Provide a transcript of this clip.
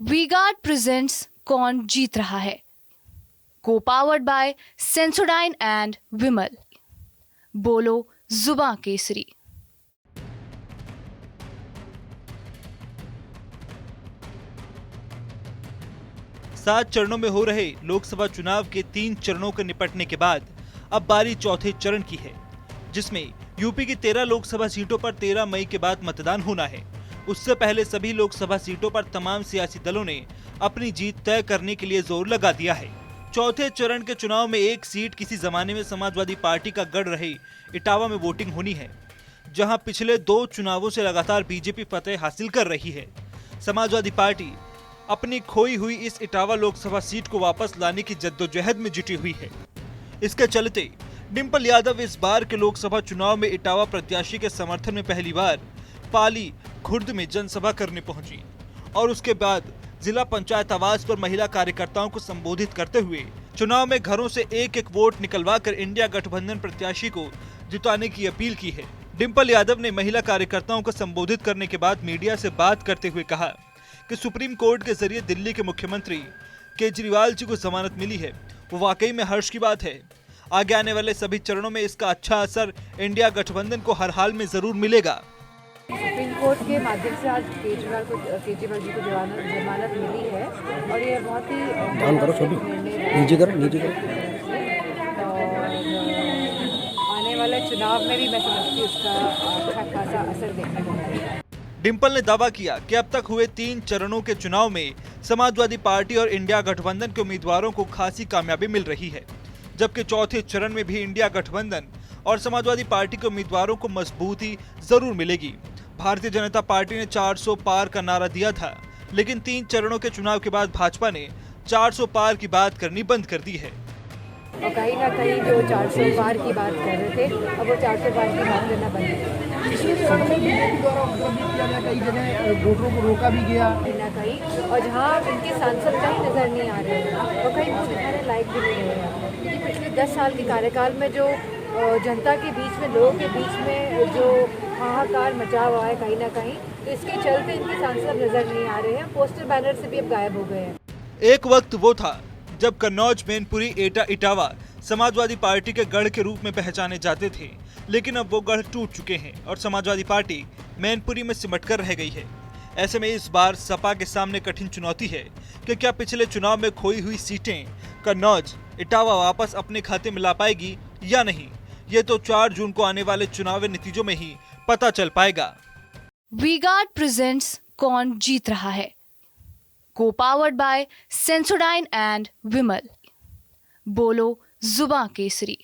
We guard presents कौन जीत रहा है, को पावर्ड बाय सेंसोडाइन एंड विमल। बोलो जुबां केसरी। सात चरणों में हो रहे लोकसभा चुनाव के 3 चरणों के निपटने के बाद अब बारी चौथे चरण की है, जिसमें यूपी की 13 लोकसभा सीटों पर 13 मई के बाद मतदान होना है। उससे पहले सभी लोकसभा सीटों पर तमाम सियासी दलों ने अपनी जीत तय करने के लिए जोर लगा दिया है। चौथे चरण के चुनाव में एक सीट किसी जमाने में समाजवादी पार्टी का गढ़ रहे इटावा में वोटिंग होनी है, जहां पिछले 2 चुनावों से लगातार बीजेपी फतेह हासिल कर रही है। समाजवादी पार्टी अपनी खोई हुई इस इटावा लोकसभा सीट को वापस लाने की जद्दोजहद में जुटी हुई है। इसके चलते डिंपल यादव इस बार के लोकसभा चुनाव में इटावा प्रत्याशी के समर्थन में पहली बार पाली खुर्द में जनसभा करने पहुंची और उसके बाद जिला पंचायत आवास पर महिला कार्यकर्ताओं को संबोधित करते हुए चुनाव में घरों से एक एक वोट निकलवा कर इंडिया गठबंधन प्रत्याशी को जिताने की अपील की है। डिंपल यादव ने महिला कार्यकर्ताओं को संबोधित करने के बाद मीडिया से बात करते हुए कहा कि सुप्रीम कोर्ट के जरिए दिल्ली के मुख्यमंत्री केजरीवाल जी को जमानत मिली है, वो वाकई में हर्ष की बात है। आगे आने वाले सभी चरणों में इसका अच्छा असर इंडिया गठबंधन को हर हाल में जरूर मिलेगा। सुप्रीम कोर्ट के माध्यम से आज केजरीवाल जी को जमानत मिली है और ये बहुत ही और आने वाले चुनाव में भी मैं समझती हूँ उसका अच्छा खासा असर देखने को मिलेगा। डिंपल ने दावा किया कि अब तक हुए 3 चरणों के चुनाव में समाजवादी पार्टी और इंडिया गठबंधन के उम्मीदवारों को खासी कामयाबी मिल रही है, जबकि चौथे चरण में भी इंडिया गठबंधन और समाजवादी पार्टी के उम्मीदवारों को मजबूती जरूर मिलेगी। भारतीय जनता पार्टी ने 400 पार का नारा दिया था, लेकिन 3 चरणों के चुनाव के बाद भाजपा ने 400 पार की बात करनी बंद कर दी है। और कहीं ना कहीं जो 400 पार की बात कर रहे थे, अब वो 400 पार की बात करना बंद कर वोटरों को रोका भी गया कहीं ना कहीं, और जहाँ उनके सांसद कहीं नजर नहीं आ रहे हैं और कहीं वो दिखाने लायक भी नहीं रहे हैं, क्योंकि पिछले 10 साल के कार्यकाल में जो जनता के बीच में, लोगों के बीच में जो हाहाकार मचा हुआ है कहीं ना कहीं, तो इसके चलते इनके सांसद नजर नहीं आ रहे हैं। पोस्टर बैनर से भी अब गायब हो गए हैं। एक वक्त वो था जब कन्नौज, मैनपुरी, एटा, इटावा समाजवादी पार्टी के गढ़ के रूप में पहचाने जाते थे, लेकिन अब वो गढ़ टूट चुके हैं और समाजवादी पार्टी मैनपुरी में सिमट कर रह गई है। ऐसे में इस बार सपा के सामने कठिन चुनौती है कि क्या पिछले चुनाव में खोई हुई सीटें कन्नौज, इटावा वापस अपने खाते में ला पाएगी या नहीं, ये तो 4 जून को आने वाले चुनावी नतीजों में ही पता चल पाएगा। वी गार्ड प्रेजेंट्स कौन जीत रहा है, को पावर्ड बाय सेंसोडाइन एंड विमल। बोलो जुबां केसरी।